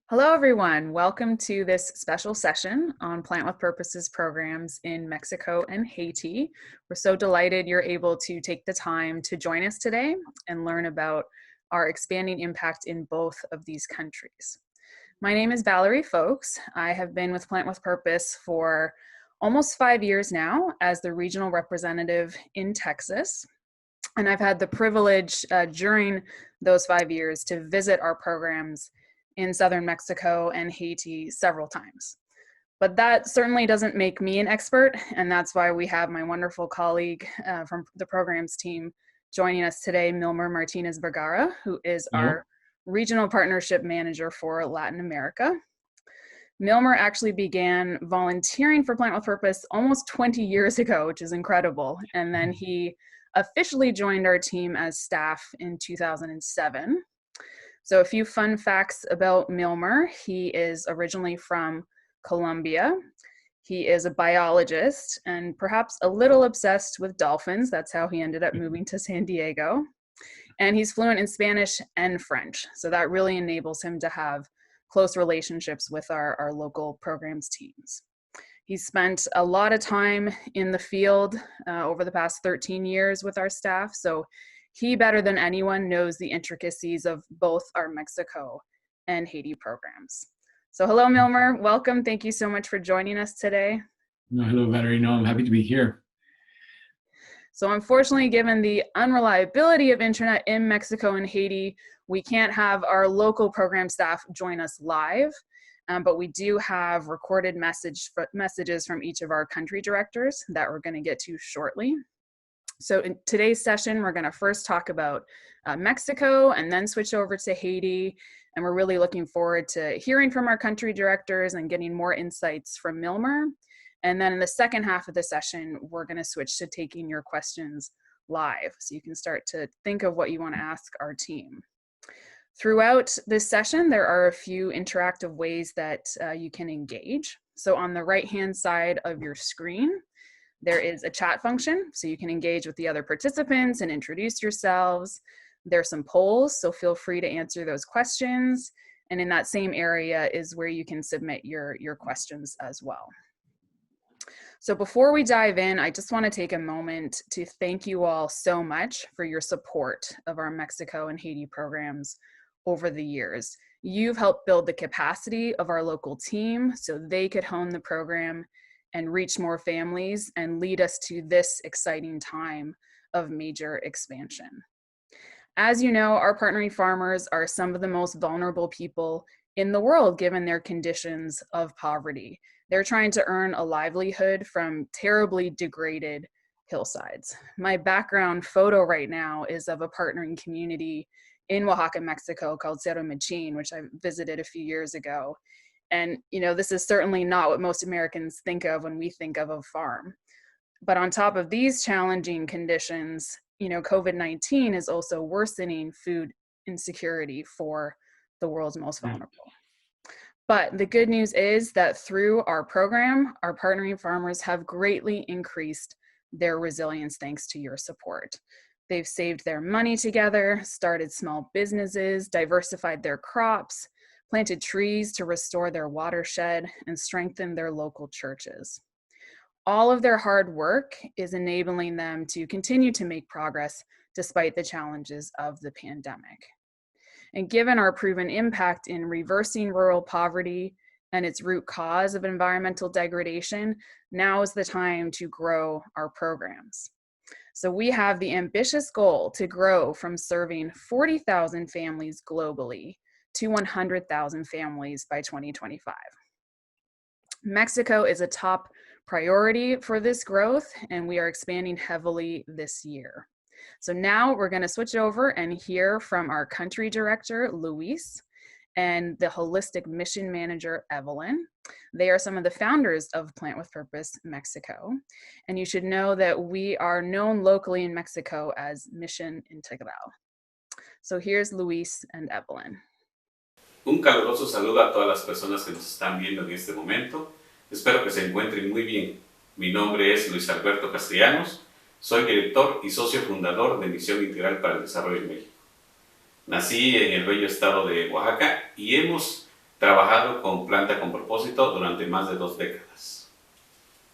Hello, everyone. Welcome to this special session on Plant with Purposes programs in Mexico and Haiti. We're so delighted you're able to take the time to join us today and learn about our expanding impact in both of these countries. My name is Valerie Folks. I have been with Plant with Purpose for almost 5 years now as the regional representative in Texas. And I've had the privilege during those 5 years to visit our programs in southern Mexico and Haiti several times. But that certainly doesn't make me an expert, and that's why we have my wonderful colleague from the programs team joining us today, Milmer Martinez Vergara, who is our regional partnership manager for Latin America. Milmer actually began volunteering for Plant with Purpose almost 20 years ago, which is incredible. And then he officially joined our team as staff in 2007. So a few fun facts about Milmer. He is originally from Colombia. He is a biologist and perhaps a little obsessed with dolphins. That's how he ended up moving to San Diego. And he's fluent in Spanish and French. So that really enables him to have close relationships with our local programs teams. He's spent a lot of time in the field over the past 13 years with our staff. So he, better than anyone, knows the intricacies of both our Mexico and Haiti programs. So hello, Milmer. Welcome. Thank you so much for joining us today. Hello, Valerie. No, I'm happy to be here. So unfortunately, given the unreliability of internet in Mexico and Haiti, we can't have our local program staff join us live, but we do have recorded messages from each of our country directors that we're going to get to shortly. So in today's session, we're going to first talk about Mexico and then switch over to Haiti. And we're really looking forward to hearing from our country directors and getting more insights from Milmer. And then in the second half of the session, we're going to switch to taking your questions live. So you can start to think of what you want to ask our team. Throughout this session, there are a few interactive ways that you can engage. So on the right-hand side of your screen, there is a chat function, so you can engage with the other participants and introduce yourselves. There's some polls, so feel free to answer those questions. And in that same area is where you can submit your questions as well. So before we dive in, I just want to take a moment to thank you all so much for your support of our Mexico and Haiti programs over the years. You've helped build the capacity of our local team so they could hone the program and reach more families and lead us to this exciting time of major expansion. As you know, our partnering farmers are some of the most vulnerable people in the world given their conditions of poverty. They're trying to earn a livelihood from terribly degraded hillsides. My background photo right now is of a partnering community in Oaxaca, Mexico called Cerro Michin, which I visited a few years ago. And, you know, this is certainly not what most Americans think of when we think of a farm. But on top of these challenging conditions, you know, COVID-19 is also worsening food insecurity for the world's most vulnerable. But the good news is that through our program, our partnering farmers have greatly increased their resilience thanks to your support. They've saved their money together, started small businesses, diversified their crops, planted trees to restore their watershed, and strengthen their local churches. All of their hard work is enabling them to continue to make progress despite the challenges of the pandemic. And given our proven impact in reversing rural poverty and its root cause of environmental degradation, now is the time to grow our programs. So we have the ambitious goal to grow from serving 40,000 families globally to 100,000 families by 2025. Mexico is a top priority for this growth, and we are expanding heavily this year. So now we're going to switch over and hear from our country director, Luis, and the holistic mission manager, Evelyn. They are some of the founders of Plant with Purpose Mexico. And you should know that we are known locally in Mexico as Mission Integral. So here's Luis and Evelyn. Un caluroso saludo a todas las personas que nos están viendo en este momento. Espero que se encuentren muy bien. Mi nombre es Luis Alberto Castellanos. Soy director y socio fundador de Misión Integral para el Desarrollo en México. Nací en el bello estado de Oaxaca y hemos trabajado con Planta con Propósito durante más de 2 décadas.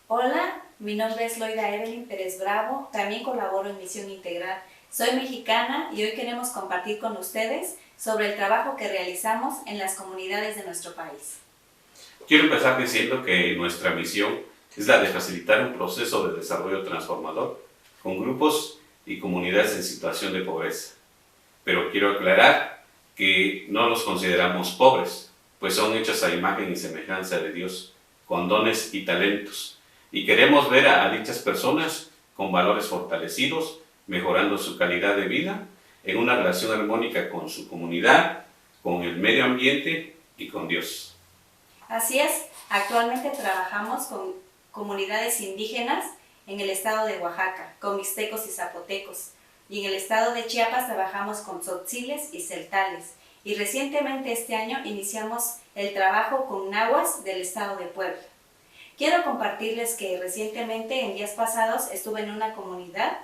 Hola, mi nombre es Loida Evelyn Pérez Bravo, también colaboro en Misión Integral. Soy mexicana y hoy queremos compartir con ustedes sobre el trabajo que realizamos en las comunidades de nuestro país. Quiero empezar diciendo que nuestra misión es la de facilitar un proceso de desarrollo transformador con grupos y comunidades en situación de pobreza. Pero quiero aclarar que no los consideramos pobres, pues son hechos a imagen y semejanza de Dios, con dones y talentos, y queremos ver a dichas personas con valores fortalecidos, mejorando su calidad de vida en una relación armónica con su comunidad, con el medio ambiente y con Dios. Así es, actualmente trabajamos con comunidades indígenas en el estado de Oaxaca, con mixtecos y zapotecos, y en el estado de Chiapas trabajamos con tzotziles y celtales, y recientemente este año iniciamos el trabajo con nahuas del estado de Puebla. Quiero compartirles que recientemente, en días pasados, estuve en una comunidad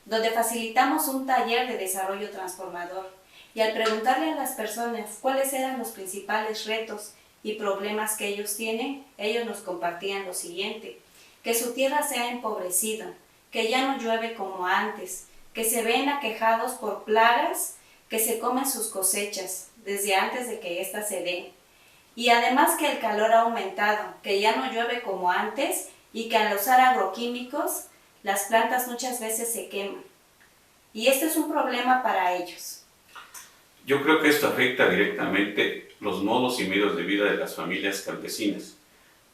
donde facilitamos un taller de desarrollo transformador, y al preguntarle a las personas cuáles eran los principales retos y problemas que ellos tienen, ellos nos compartían lo siguiente: que su tierra se ha empobrecido, que ya no llueve como antes, que se ven aquejados por plagas que se comen sus cosechas desde antes de que éstas se den. Y además que el calor ha aumentado, que ya no llueve como antes y que al usar agroquímicos las plantas muchas veces se queman. Y este es un problema para ellos. Yo creo que esto afecta directamente los modos y medios de vida de las familias campesinas,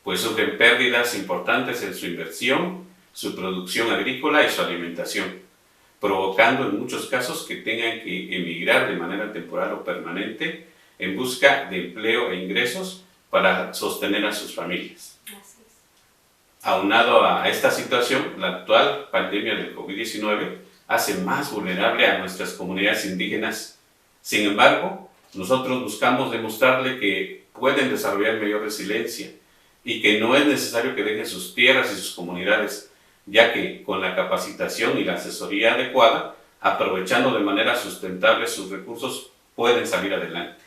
pues sufren pérdidas importantes en su inversión, su producción agrícola y su alimentación, provocando en muchos casos que tengan que emigrar de manera temporal o permanente en busca de empleo e ingresos para sostener a sus familias. Así es. Aunado a esta situación, la actual pandemia del COVID-19 hace más vulnerable a nuestras comunidades indígenas. Sin embargo, nosotros buscamos demostrarle que pueden desarrollar mayor resiliencia y que no es necesario que dejen sus tierras y sus comunidades, ya que con la capacitación y la asesoría adecuada, aprovechando de manera sustentable sus recursos, pueden salir adelante.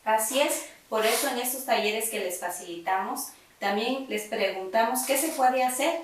Así es, por eso en estos talleres que les facilitamos, también les preguntamos qué se puede hacer,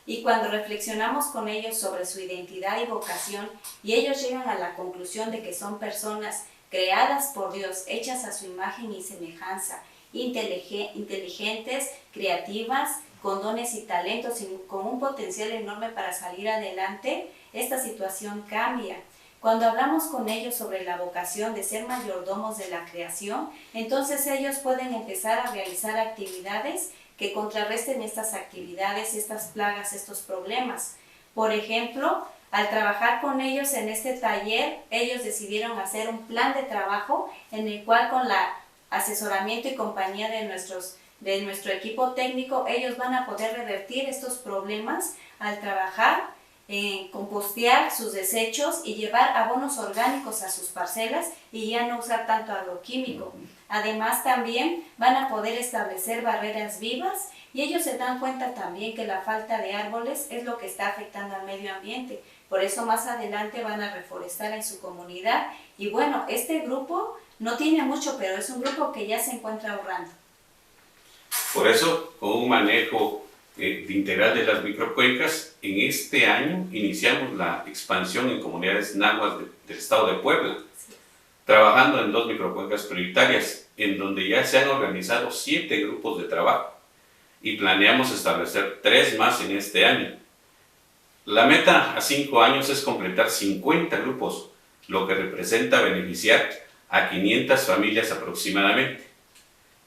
y cuando reflexionamos con ellos sobre su identidad y vocación, y ellos llegan a la conclusión de que son personas creadas por Dios, hechas a su imagen y semejanza, inteligentes, creativas, con dones y talentos y con un potencial enorme para salir adelante, esta situación cambia. Cuando hablamos con ellos sobre la vocación de ser mayordomos de la creación, entonces ellos pueden empezar a realizar actividades que contrarresten estas actividades, estas plagas, estos problemas. Por ejemplo, al trabajar con ellos en este taller, ellos decidieron hacer un plan de trabajo en el cual, con la asesoramiento y compañía de nuestro equipo técnico, ellos van a poder revertir estos problemas al trabajar en compostear sus desechos y llevar abonos orgánicos a sus parcelas y ya no usar tanto agroquímico. Además, también van a poder establecer barreras vivas, y ellos se dan cuenta también que la falta de árboles es lo que está afectando al medio ambiente. Por eso más adelante van a reforestar en su comunidad. Y bueno, este grupo no tiene mucho, pero es un grupo que ya se encuentra ahorrando. Por eso, con un manejo integral de las microcuencas, en este año iniciamos la expansión en comunidades náhuatl del estado de Puebla, trabajando en 2 microcuencas prioritarias, en donde ya se han organizado 7 grupos de trabajo y planeamos establecer 3 más en este año. La meta a 5 años es completar 50 grupos, lo que representa beneficiar a 500 familias aproximadamente.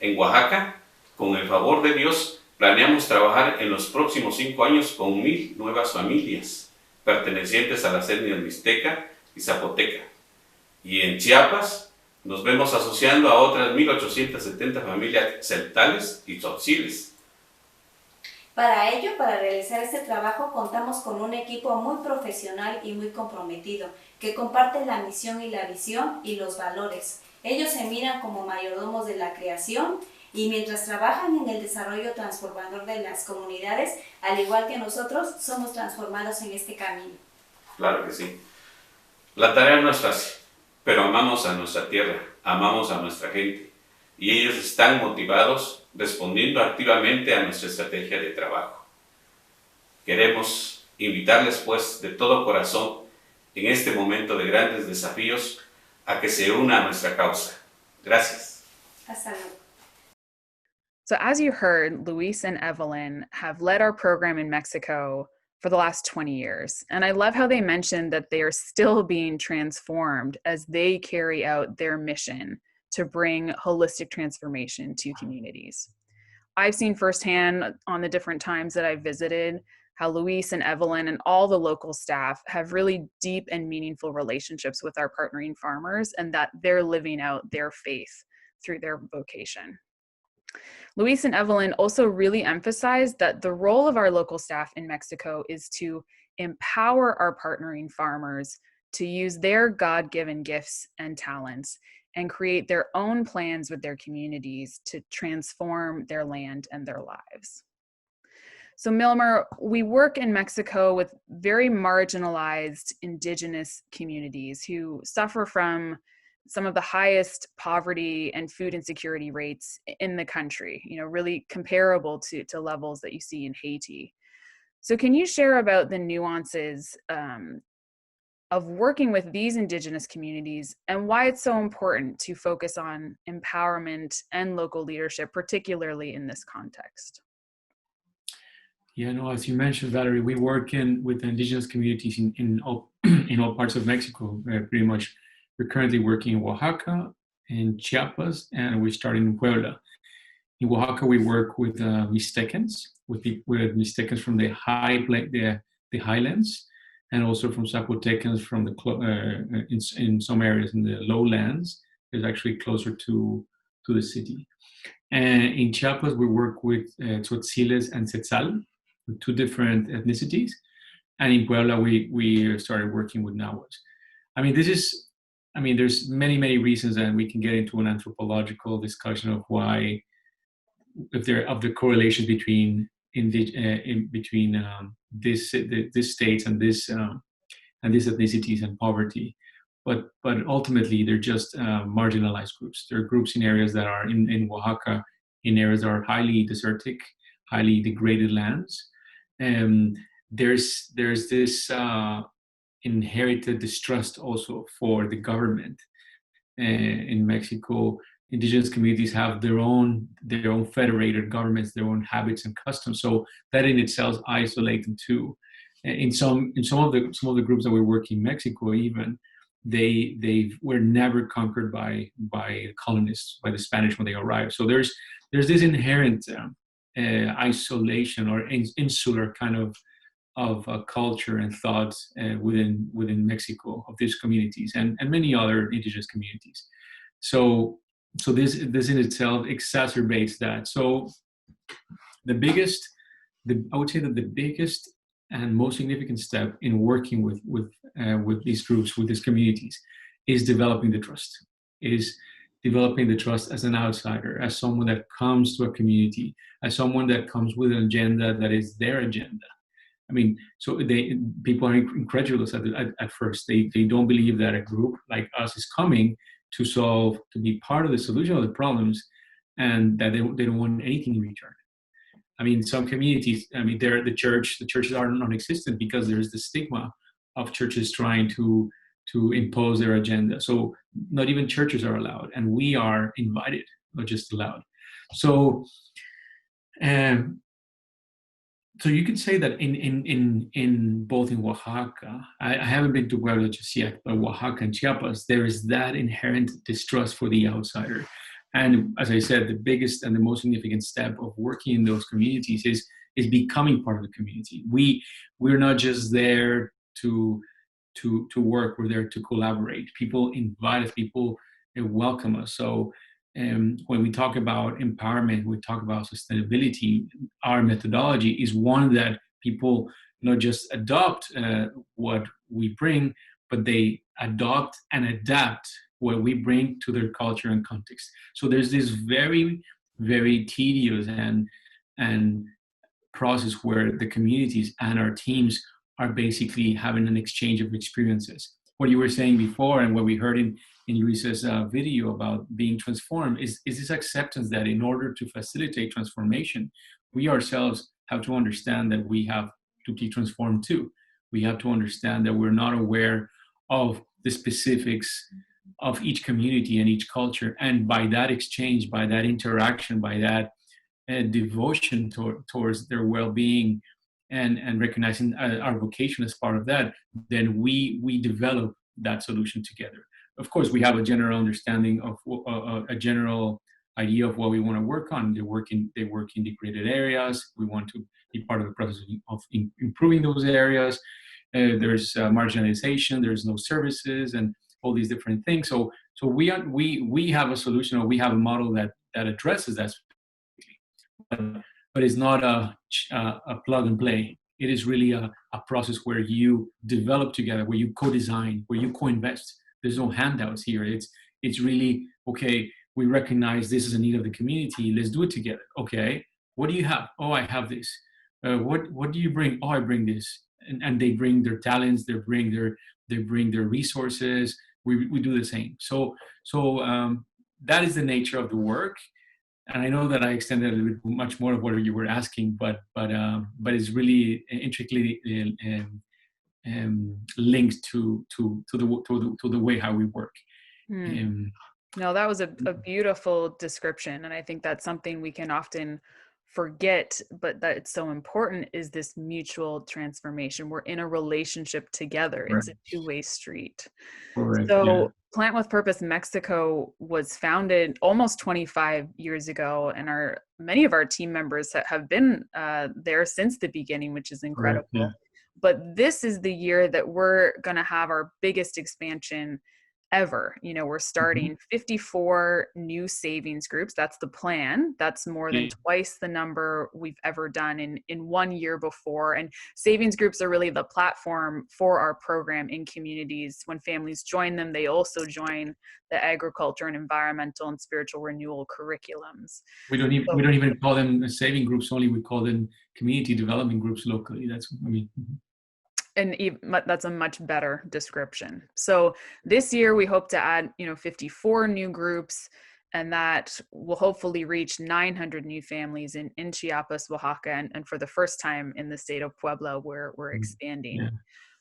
En Oaxaca, con el favor de Dios, planeamos trabajar en los próximos 5 años con 1000 nuevas familias pertenecientes a las etnias mixteca y zapoteca. Y en Chiapas nos vemos asociando a otras 1870 familias celtales y tzotziles. Para ello, para realizar este trabajo, contamos con un equipo muy profesional y muy comprometido, que comparte la misión y la visión y los valores. Ellos se miran como mayordomos de la creación, y mientras trabajan en el desarrollo transformador de las comunidades, al igual que nosotros, somos transformados en este camino. Claro que sí. La tarea no es fácil, pero amamos a nuestra tierra, amamos a nuestra gente, y ellos están motivados respondiendo activamente a nuestra estrategia de trabajo. Queremos invitarles pues de todo corazón en este momento de grandes desafíos a que se una a nuestra causa. Gracias. Hasta luego. So as you heard, Luis and Evelyn have led our program in Mexico for the last 20 years. And I love how they mentioned that they are still being transformed as they carry out their mission to bring holistic transformation to communities. I've seen firsthand on the different times that I've visited how Luis and Evelyn and all the local staff have really deep and meaningful relationships with our partnering farmers, and that they're living out their faith through their vocation. Luis and Evelyn also really emphasized that the role of our local staff in Mexico is to empower our partnering farmers to use their God-given gifts and talents and create their own plans with their communities to transform their land and their lives. So Milmer, we work in Mexico with very marginalized indigenous communities who suffer from some of the highest poverty and food insecurity rates in the country, really comparable to levels that you see in Haiti. So can you share about the nuances of working with these indigenous communities and why it's so important to focus on empowerment and local leadership, particularly in this context? Yeah, no, as you mentioned, Valerie, we work with indigenous communities in all in all parts of Mexico, pretty much. We're currently working in Oaxaca, in Chiapas, and we're starting in Puebla. In Oaxaca, we work with Mixtecans, with Mixtecans from the highlands, and also from Zapotecans from in some areas in the lowlands. It's actually closer to the city. And in Chiapas, we work with Tzotziles and Tzetzal, with two different ethnicities. And in Puebla, we started working with Nahuatl. There's many reasons, and we can get into an anthropological discussion of why, of the correlation between these states and these ethnicities and poverty. But ultimately, they're just marginalized groups. They're groups in areas that are in Oaxaca, in areas that are highly desertic, highly degraded lands. There's this inherited distrust also for the government. In Mexico, indigenous communities have their own federated governments, their own habits and customs. So that in itself isolates them too. In some of the groups that we work in Mexico, even they were never conquered by colonists, by the Spanish when they arrived. So there's this inherent isolation or insular kind of culture and thoughts within Mexico of these communities and many other indigenous communities. So this in itself exacerbates that. So I would say that the biggest and most significant step in working with these groups, with these communities, is developing the trust. Is developing the trust as an outsider, as someone that comes to a community, as someone that comes with an agenda that is their agenda. So people are incredulous at first. They don't believe that a group like us is coming to be part of the solution of the problems, and that they don't want anything in return. Some communities, the churches are non-existent because there's the stigma of churches trying to impose their agenda. So not even churches are allowed, and we are invited, not just allowed. So you could say that in both in Oaxaca, I haven't been to Puebla just yet, but Oaxaca and Chiapas, there is that inherent distrust for the outsider. And as I said, the biggest and the most significant step of working in those communities is becoming part of the community. We're not just there to work, we're there to collaborate. People invite us, people welcome us. So when we talk about empowerment, we talk about sustainability, our methodology is one that people not just adopt what we bring, but they adopt and adapt what we bring to their culture and context. So there's this very, very tedious and process where the communities and our teams are basically having an exchange of experiences, what you were saying before and what we heard in Luis's video about being transformed is this acceptance that in order to facilitate transformation, we ourselves have to understand that we have to be transformed too. We have to understand that we're not aware of the specifics of each community and each culture. And by that exchange, by that interaction, by that devotion towards their well-being, and recognizing our vocation as part of that, then we develop that solution together. Of course, we have a general understanding of a general idea of what we want to work on. They work in degraded areas. We want to be part of the process of improving those areas. There's marginalization. There's no services and all these different things. So we have a solution, or we have a model that addresses that. But it's not a plug and play. It is really a process where you develop together, where you co-design, where you co-invest. There's no handouts here. It's really, okay, we recognize this is a need of the community. Let's do it together. Okay, what do you have? Oh, I have this. What do you bring? Oh, I bring this. And they bring their talents. They bring their resources. We do the same. So that is the nature of the work. And I know that I extended a little bit much more of what you were asking, but it's really intricately linked to the way how we work. No, that was a beautiful description, and I think that's something we can often forget, but that it's so important, is this mutual transformation. We're in a relationship together. Correct. It's a two-way street. Correct. So yeah. Plant with Purpose Mexico was founded almost 25 years ago, and many of our team members have been there since the beginning, which is incredible. Correct, yeah. But this is the year that we're going to have our biggest expansion ever. We're starting 54 new savings groups. That's the plan. That's more than twice the number we've ever done in 1 year before. And savings groups are really the platform for our program in communities. When families join them, they also join the agriculture and environmental and spiritual renewal curriculums. We don't even call them saving groups only. We call them community development groups locally. And that's a much better description. So this year we hope to add, 54 new groups, and that will hopefully reach 900 new families in Chiapas, Oaxaca, and for the first time in the state of Puebla, where we're expanding. Yeah.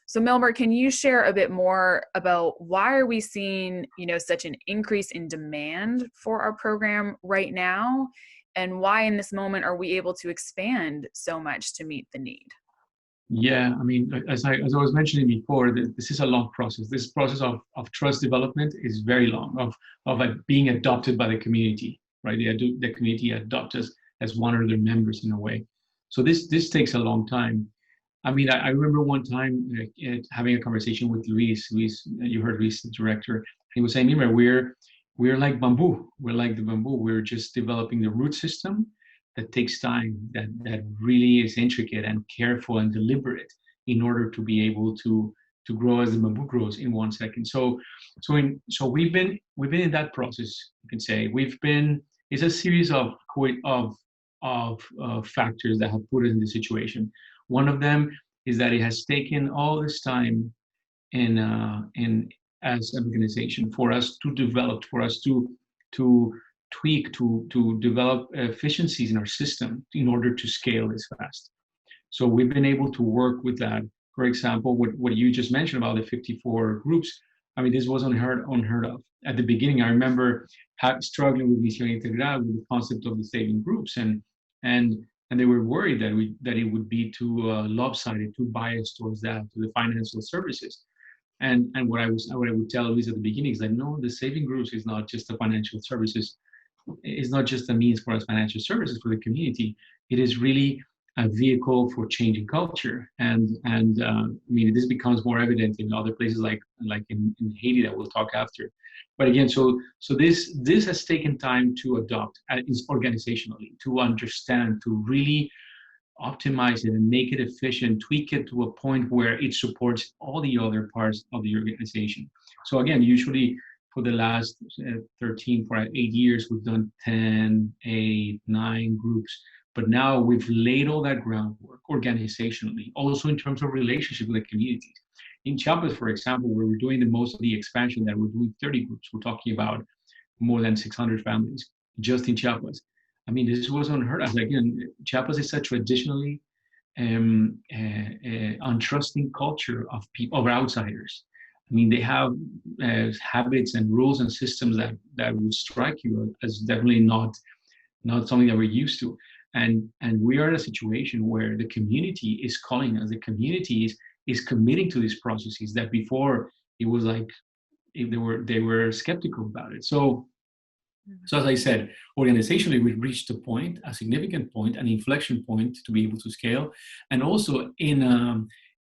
So Milmer, can you share a bit more about why are we seeing, such an increase in demand for our program right now, and why in this moment are we able to expand so much to meet the need? Yeah, as I was mentioning before, this is a long process. This process of trust development is very long, of being adopted by the community, right? The community adopts us as one of their members in a way. So this takes a long time. I remember one time having a conversation with Luis. You heard Luis, the director. He was saying, "We're like bamboo. We're like the bamboo. We're just developing the root system. That takes time, that really is intricate and careful and deliberate in order to be able to grow as the bamboo grows in 1 second." So we've been in that process. You can say it's a series of factors that have put us in this situation. One of them is that it has taken all this time in as an organization for us to develop, for us to tweak, to develop efficiencies in our system in order to scale this fast. So we've been able to work with that. For example, what you just mentioned about the 54 groups, this was unheard of. At the beginning, I remember struggling with Misión Integral, with the concept of the saving groups, and they were worried that it would be too lopsided, too biased towards that, to the financial services. And what I would tell Luis at the beginning is that no, the saving groups is not just the financial services. It's not just a means for us financial services for the community. It is really a vehicle for changing culture. And this becomes more evident in other places like in Haiti that we'll talk after. But again, so this has taken time to adopt organizationally, to understand, to really optimize it and make it efficient, tweak it to a point where it supports all the other parts of the organization. So again, usually for the last 8 years, we've done 10, 8, 9 groups. But now we've laid all that groundwork organizationally, also in terms of relationship with the communities. In Chiapas, for example, where we're doing the most of the expansion, that we're doing 30 groups, we're talking about more than 600 families just in Chiapas. I mean, this was unheard of. Like, Chiapas is a traditionally untrusting culture of people, of outsiders. I mean, they have habits and rules and systems that would strike you as definitely not something that we're used to. And we are in a situation where the community is calling us. The community is committing to these processes that before it was like they were skeptical about it. So as I said, organizationally, we've reached a significant point, an inflection point to be able to scale, and also in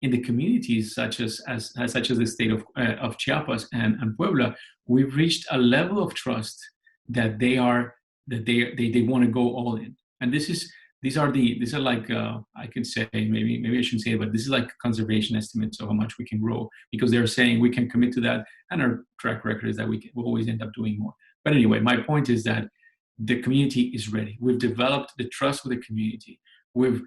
the communities such as the state of Chiapas and Puebla, we've reached a level of trust that they want to go all in. And these are like I can say, maybe I shouldn't say it, but this is like conservation estimates of how much we can grow, because they're saying we can commit to that, and our track record is that we'll always end up doing more. But anyway, my point is that the community is ready. We've developed the trust with the community. We've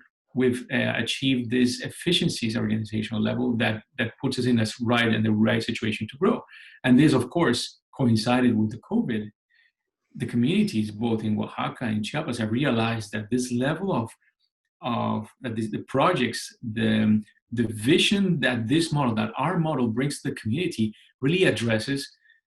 achieved these efficiencies at organizational level that puts us in the right situation to grow. And this, of course, coincided with the COVID. The communities, both in Oaxaca and Chiapas, have realized that this level of the projects, the vision that our model brings to the community really addresses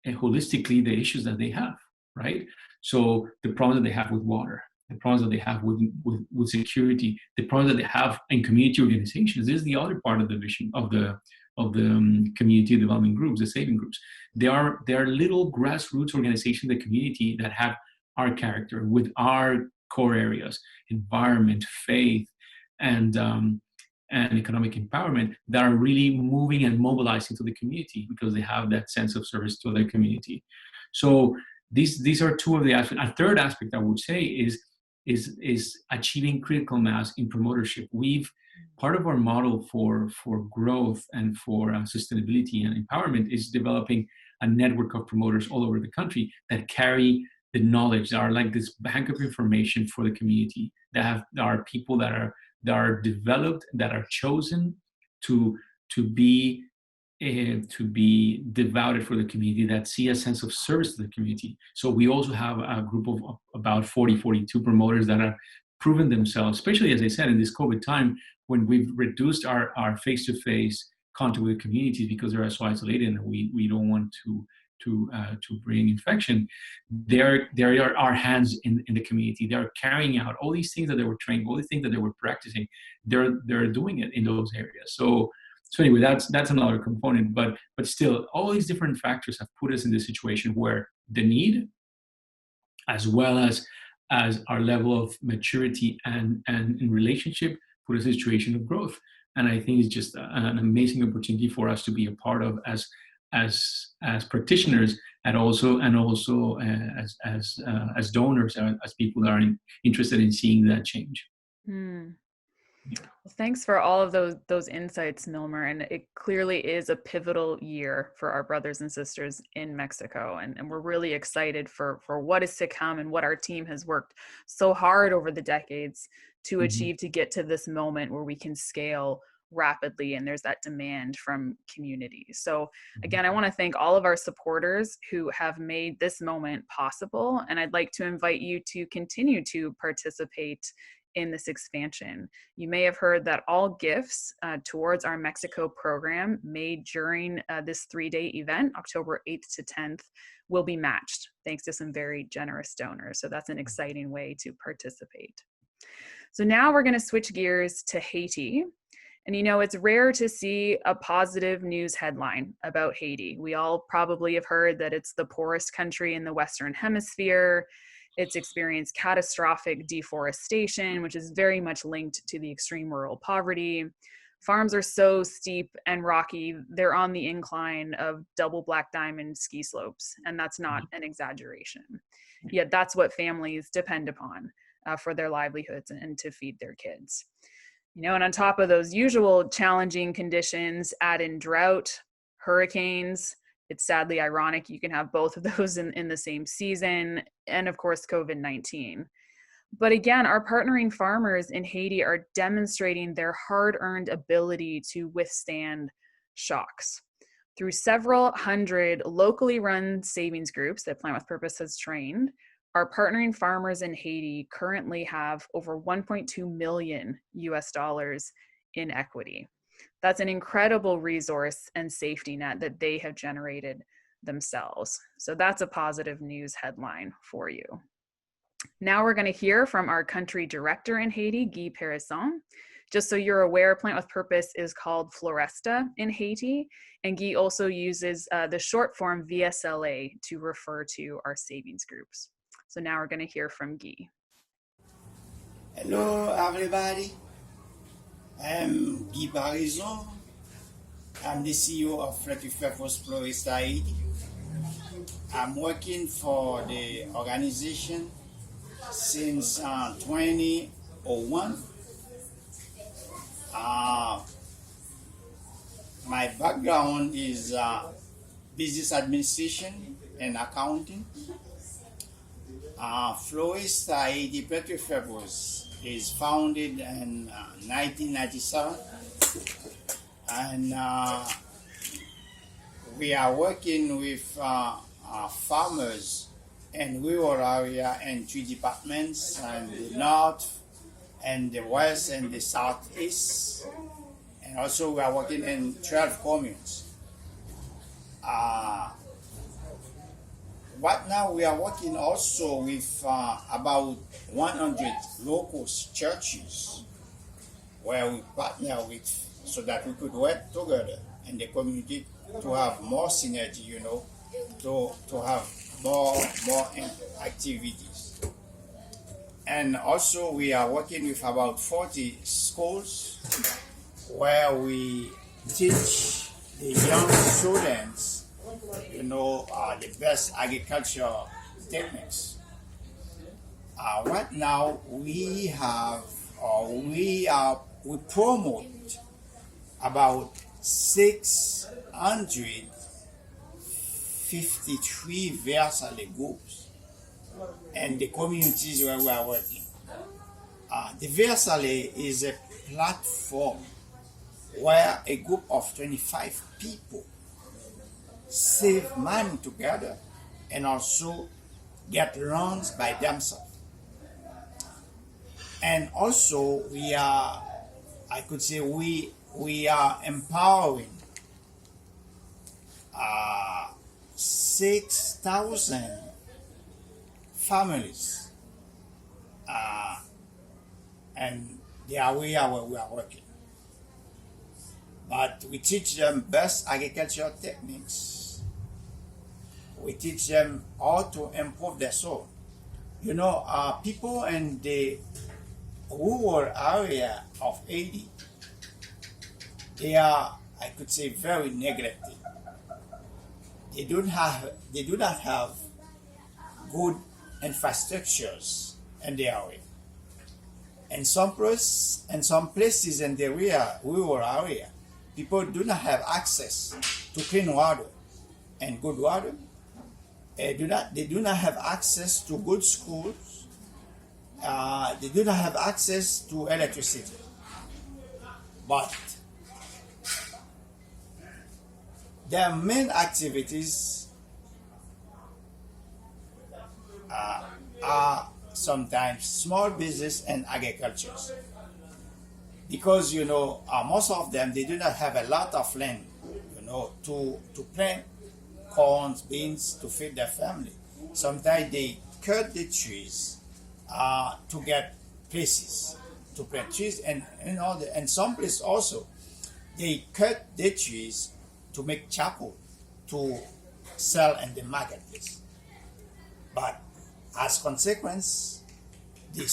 holistically the issues that they have, right? So the problems that they have with water, the problems that they have with security, the problems that they have in community organizations. This is the other part of the vision of the community development groups, the saving groups. They are little grassroots organizations in the community that have our character with our core areas: environment, faith, and economic empowerment, that are really moving and mobilizing to the community because they have that sense of service to their community. So these are two of the aspects. A third aspect I would say is achieving critical mass in promotership. Part of our model for growth and for sustainability and empowerment is developing a network of promoters all over the country that carry the knowledge, that are like this bank of information for the community, that are people that are developed, that are chosen to be devoted for the community, that see a sense of service to the community. So we also have a group of about 42 promoters that have proven themselves, especially, as I said, in this COVID time, when we've reduced our face-to-face contact with communities because they're so isolated and we don't want to bring infection. There are our hands in the community. They're carrying out all these things that they were trained, all these things that they were practicing. They're doing it in those areas. So anyway, that's another component. But still, all these different factors have put us in this situation where the need, as well as our level of maturity and in relationship, put us in a situation of growth. And I think it's just an amazing opportunity for us to be a part of as practitioners, and also as donors, as people that are interested in seeing that change. Well, thanks for all of those insights, Milmer. And it clearly is a pivotal year for our brothers and sisters in Mexico. And we're really excited for what is to come and what our team has worked so hard over the decades to achieve, to get to this moment where we can scale rapidly and there's that demand from communities. So again, I want to thank all of our supporters who have made this moment possible. And I'd like to invite you to continue to participate in this expansion. You may have heard that all gifts towards our Mexico program made during this 3-day event, October 8th to 10th, will be matched thanks to some very generous donors. So that's an exciting way to participate. So now we're going to switch gears to Haiti. And it's rare to see a positive news headline about Haiti. We all probably have heard that it's the poorest country in the Western Hemisphere. It's experienced catastrophic deforestation, which is very much linked to the extreme rural poverty. Farms are so steep and rocky, they're on the incline of double black diamond ski slopes, and that's not an exaggeration. Yet that's what families depend upon for their livelihoods and to feed their kids. And on top of those usual challenging conditions, add in drought, hurricanes. It's sadly ironic you can have both of those in the same season, and of course, COVID-19. But again, our partnering farmers in Haiti are demonstrating their hard-earned ability to withstand shocks. Through several hundred locally run savings groups that Plant with Purpose has trained, our partnering farmers in Haiti currently have over 1.2 million US dollars in equity. That's an incredible resource and safety net that they have generated themselves. So that's a positive news headline for you. Now we're going to hear from our country director in Haiti, Guy Perisson. Just so you're aware, Plant with Purpose is called Floresta in Haiti, and Guy also uses the short form VSLA to refer to our savings groups. So now we're going to hear from Guy. Hello, everybody. I'm Guy Perisson. I'm the CEO of Plant with Purpose Floresta Haiti. I'm working for the organization since 2001. My background is business administration and accounting. Floresta Haiti Plant with Purpose is founded in 1997, and we are working with farmers in rural area in 3 departments, and the north and the west and the southeast, and also we are working in 12 communes. Right now we are working also with about 100 local churches where we partner with, so that we could work together in the community to have more synergy, to have more activities. And also we are working with about 40 schools where we teach the young students, the best agriculture techniques. Right now we promote about 653 VSLA groups and the communities where we are working. The VSLA is a platform where a group of 25 people save money together and also get loans by themselves. And also we are empowering 6,000 families, and the area where we are working. But we teach them best agricultural techniques. We teach them how to improve their soil. People in the rural area of Haiti, they are, very neglected. They do not have good infrastructures in the area. In some places in the rural area, people do not have access to clean water and good water. They do not have access to good schools. They do not have access to electricity. But their main activities are sometimes small business and agriculture. Because, most of them, they do not have a lot of land, to plant corns, beans, to feed their family. Sometimes they cut the trees to get places to plant trees, and some places also they cut the trees to make charcoal to sell in the marketplace. But as consequence, the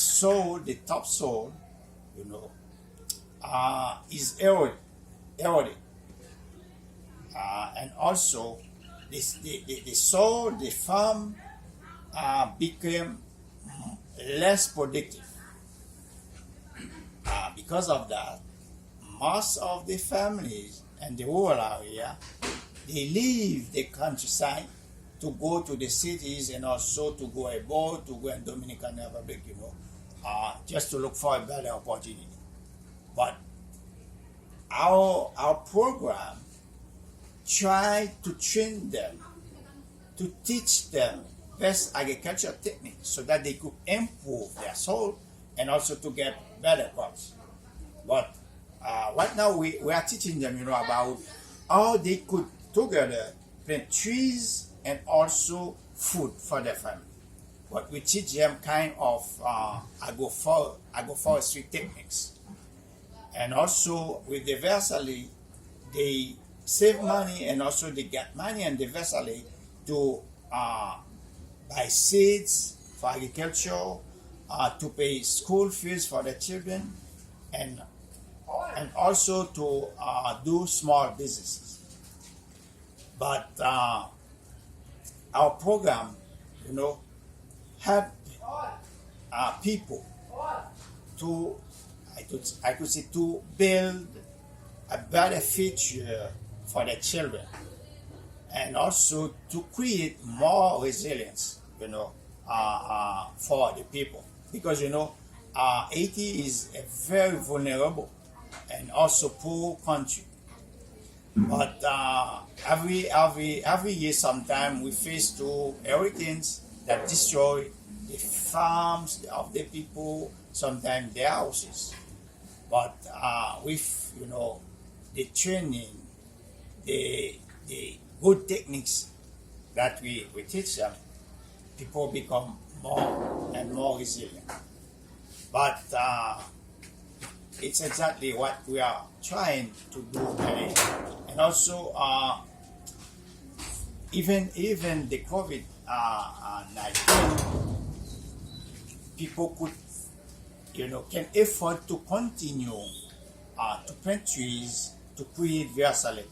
topsoil, is eroded, and also the soil, the farm became less productive. Because of that, most of the families in the rural area, they leave the countryside to go to the cities, and also to go abroad, to go in Dominican Republic, just to look for a better opportunity. But our program try to train them, to teach them best agriculture techniques so that they could improve their soil and also to get better crops. But right now we are teaching them, about how they could together plant trees and also food for their family. But we teach them kind of agroforestry techniques. And also with the Versali, they save money and also they get money and the Versali to buy seeds for agriculture, to pay school fees for the children, and also to do small businesses. But our program, help people to, I could say, to build a better future for the children, and also to create more resilience, for the people. Because, Haiti is a very vulnerable and also poor country. But every year, sometime we face two hurricanes that destroy the farms of the people, sometimes their houses. But with the training, the good techniques that we teach them, people become more and more resilient. But it's exactly what we are trying to do today. And also, even the COVID-19, people could, can afford to continue to plant trees to create versatility.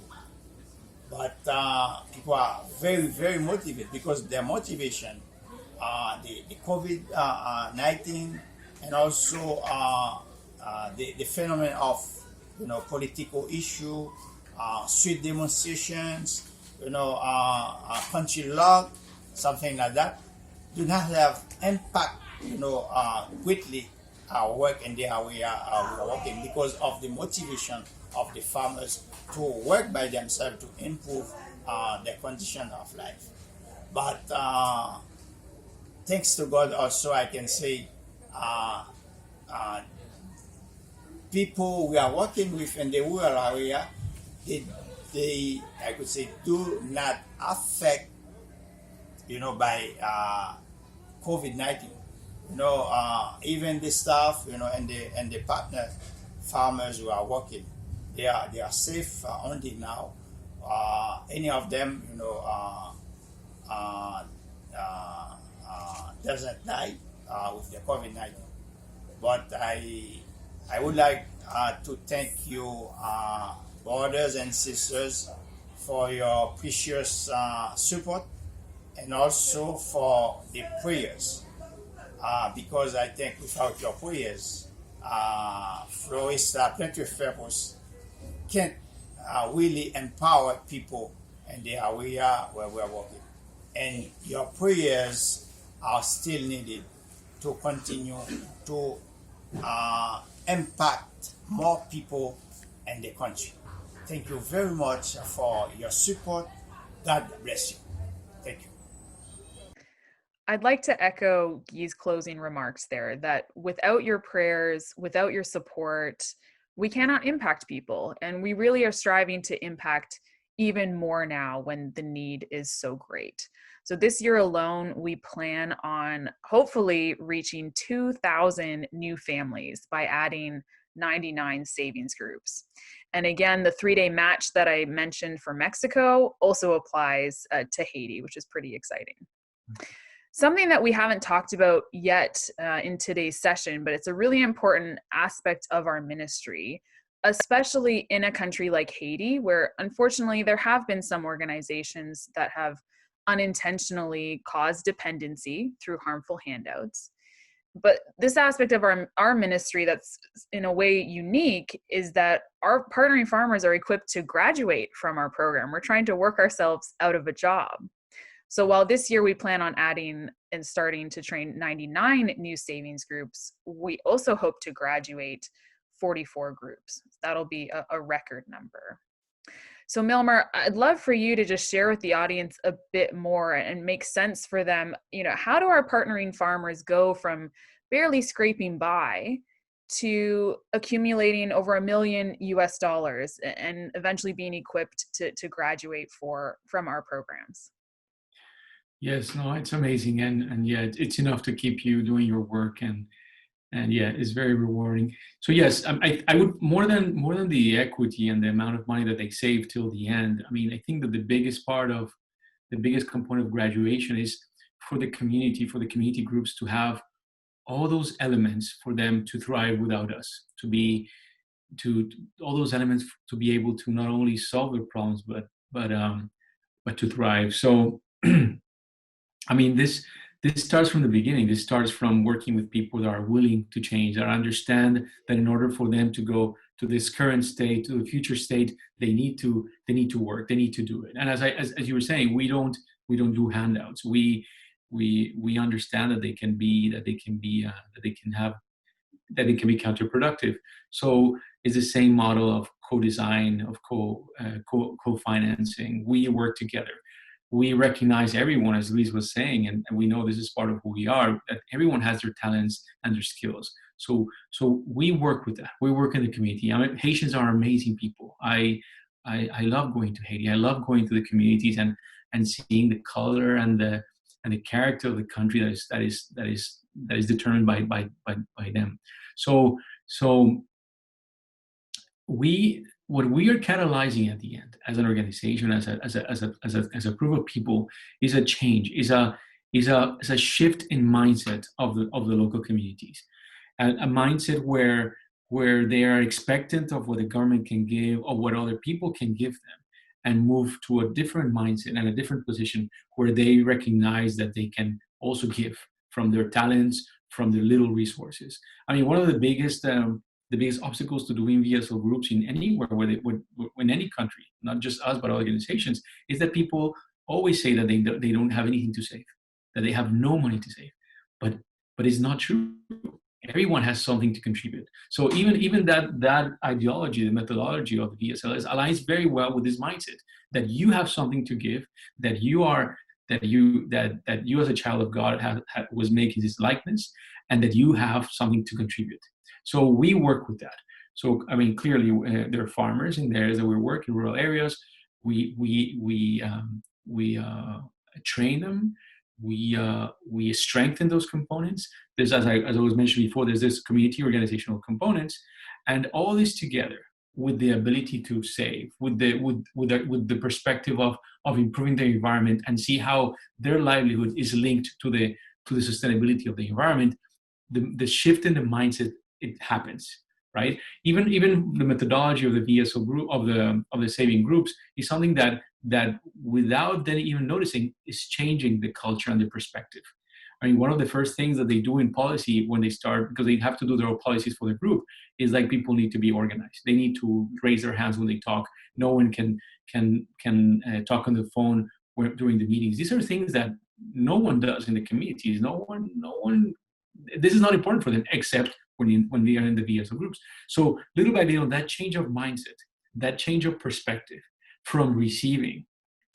But people are very, very motivated because their motivation, the COVID-19, and also the phenomenon of political issue, street demonstrations, country law, something like that, do not have impact, greatly our work and the how we are working because of the motivation of the farmers to work by themselves to improve their condition of life. But thanks to God, also I can say people we are working with in the rural area, they I could say do not affect by COVID-19. Even the staff, and the partner farmers who are working, they are safe only now. Any of them, doesn't die with the COVID-19. But I would like to thank you, brothers and sisters, for your precious support and also for the prayers. Because I think without your prayers, Florista Plenty of Purpose can't really empower people in the area where we're working. And your prayers are still needed to continue to impact more people in the country. Thank you very much for your support. God bless you. Thank you. I'd like to echo Guy's closing remarks there, that without your prayers, without your support, we cannot impact people. And we really are striving to impact even more now when the need is so great. So this year alone, we plan on hopefully reaching 2,000 new families by adding 99 savings groups. And again, the 3-day match that I mentioned for Mexico also applies to Haiti, which is pretty exciting. Something that we haven't talked about yet in today's session, but it's a really important aspect of our ministry, especially in a country like Haiti, where unfortunately there have been some organizations that have unintentionally caused dependency through harmful handouts. But this aspect of our ministry that's in a way unique is that our partnering farmers are equipped to graduate from our program. We're trying to work ourselves out of a job. So while this year we plan on adding and starting to train 99 new savings groups, we also hope to graduate 44 groups. That'll be a record number. So Milmer, I'd love for you to just share with the audience a bit more and make sense for them. How do our partnering farmers go from barely scraping by to accumulating over $1 million and eventually being equipped to graduate from our programs? Yes, no, it's amazing, and yeah, it's enough to keep you doing your work, and yeah, it's very rewarding. So yes, I would more than the equity and the amount of money that they save till the end. I mean, I think that the biggest component of graduation is for the community groups to have all those elements for them to thrive without us, to all those elements to be able to not only solve their problems but to thrive. So I mean, this starts from the beginning. This starts from working with people that are willing to change, that understand that in order for them to go to this current state, to the future state, they need to work, they need to do it. And as you were saying, we don't do handouts. We understand that they can be counterproductive. So it's the same model of co-design, of co-financing. We work together. We recognize everyone, as Luis was saying, and we know this is part of who we are, that everyone has their talents and their skills. So we work with that. We work in the community. I mean, Haitians are amazing people. I love going to Haiti. I love going to the communities and seeing the color and the character of the country that is determined by them. So what we are catalyzing at the end as an organization, as a group of people, is a change, is a shift in mindset of the local communities, a mindset where they are expectant of what the government can give or what other people can give them, and move to a different mindset and a different position where they recognize that they can also give from their talents, from their little resources. I mean, one of the biggest obstacles to doing VSO groups in anywhere, in any country, not just us but organizations, is that people always say that they don't have anything to save, that they have no money to save, but it's not true. Everyone has something to contribute. So even that ideology, the methodology of the VSLS aligns very well with this mindset that you have something to give, that you as a child of God was making His likeness, and that you have something to contribute. So we work with that. So I mean, clearly there are farmers in the areas that we work in, rural areas. We train them. We strengthen those components. There's, as I was mentioning before, there's this community organizational components, and all this together with the ability to save, with the perspective of improving the environment, and see how their livelihood is linked to the sustainability of the environment. The shift in the mindset, it happens, right? Even the methodology of the VSO group, of the saving groups, is something that without them even noticing is changing the culture and the perspective. I mean, one of the first things that they do in policy when they start, because they have to do their own policies for the group, is like people need to be organized. They need to raise their hands when they talk. No one can talk on the phone during the meetings. These are things that no one does in the communities. No one. This is not important for them except when they are in the VSO groups. So little by little, that change of mindset, that change of perspective from receiving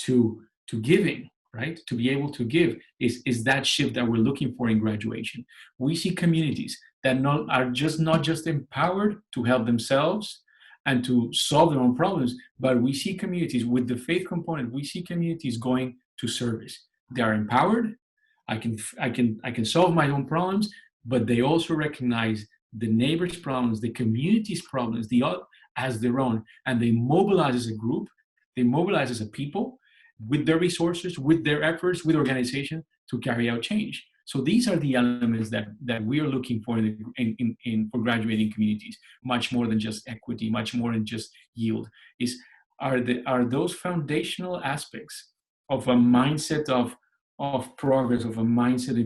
to giving, right? To be able to give is that shift that we're looking for in graduation. We see communities that are not just empowered to help themselves and to solve their own problems, but we see communities with the faith component. We see communities going to service. They are empowered. I can solve my own problems, but they also recognize the neighbor's problems, the community's problems, as their own, and they mobilize as a group. They mobilize as a people with their resources, with their efforts, with organization to carry out change. So these are the elements that we are looking for for graduating communities, much more than just equity, much more than just yield. Are those foundational aspects of a mindset of progress, of a mindset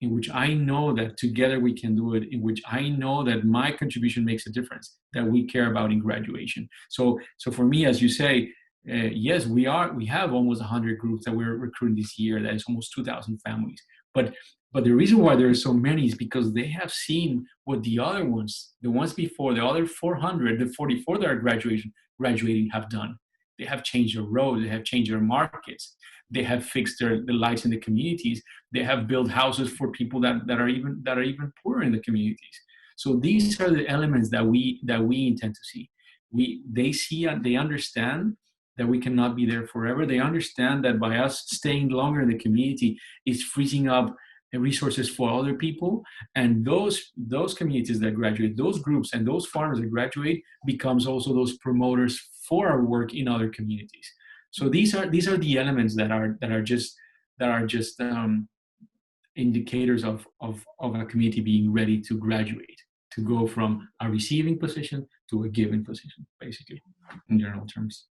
in which I know that together we can do it, in which I know that my contribution makes a difference, that we care about in graduation. So for me, as you say, yes, we have almost 100 groups that we're recruiting this year. That is almost 2,000 families. But the reason why there are so many is because they have seen what the other ones, the ones before, the other 400, the 44 that are graduating have done. They have changed their roads. They have changed their markets. They have fixed the lights in the communities. They have built houses for people that are even poorer in the communities. So these are the elements that we intend to see. They see and they understand that we cannot be there forever. They understand that by us staying longer in the community is freezing up resources for other people, and those communities that graduate, those groups and those farmers that graduate becomes also those promoters for our work in other communities. So these are the elements that are just indicators of a community being ready to graduate, to go from a receiving position to a giving position, basically, in general terms.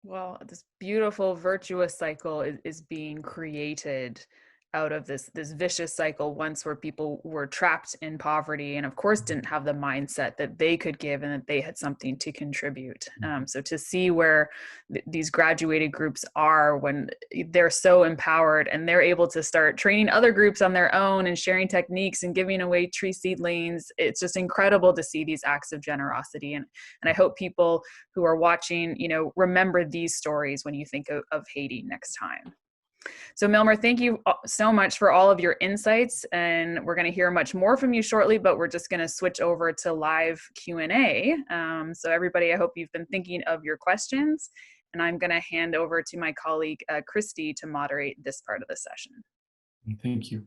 Well, this beautiful virtuous cycle is being created out of this vicious cycle once, where people were trapped in poverty and of course didn't have the mindset that they could give and that they had something to contribute. So to see where these graduated groups are when they're so empowered and they're able to start training other groups on their own and sharing techniques and giving away tree seedlings, it's just incredible to see these acts of generosity. And I hope people who are watching, remember these stories when you think of Haiti next time. So Milmer, thank you so much for all of your insights, and we're going to hear much more from you shortly, but we're just going to switch over to live Q&A. So everybody, I hope you've been thinking of your questions, and I'm going to hand over to my colleague, Christy, to moderate this part of the session. Thank you.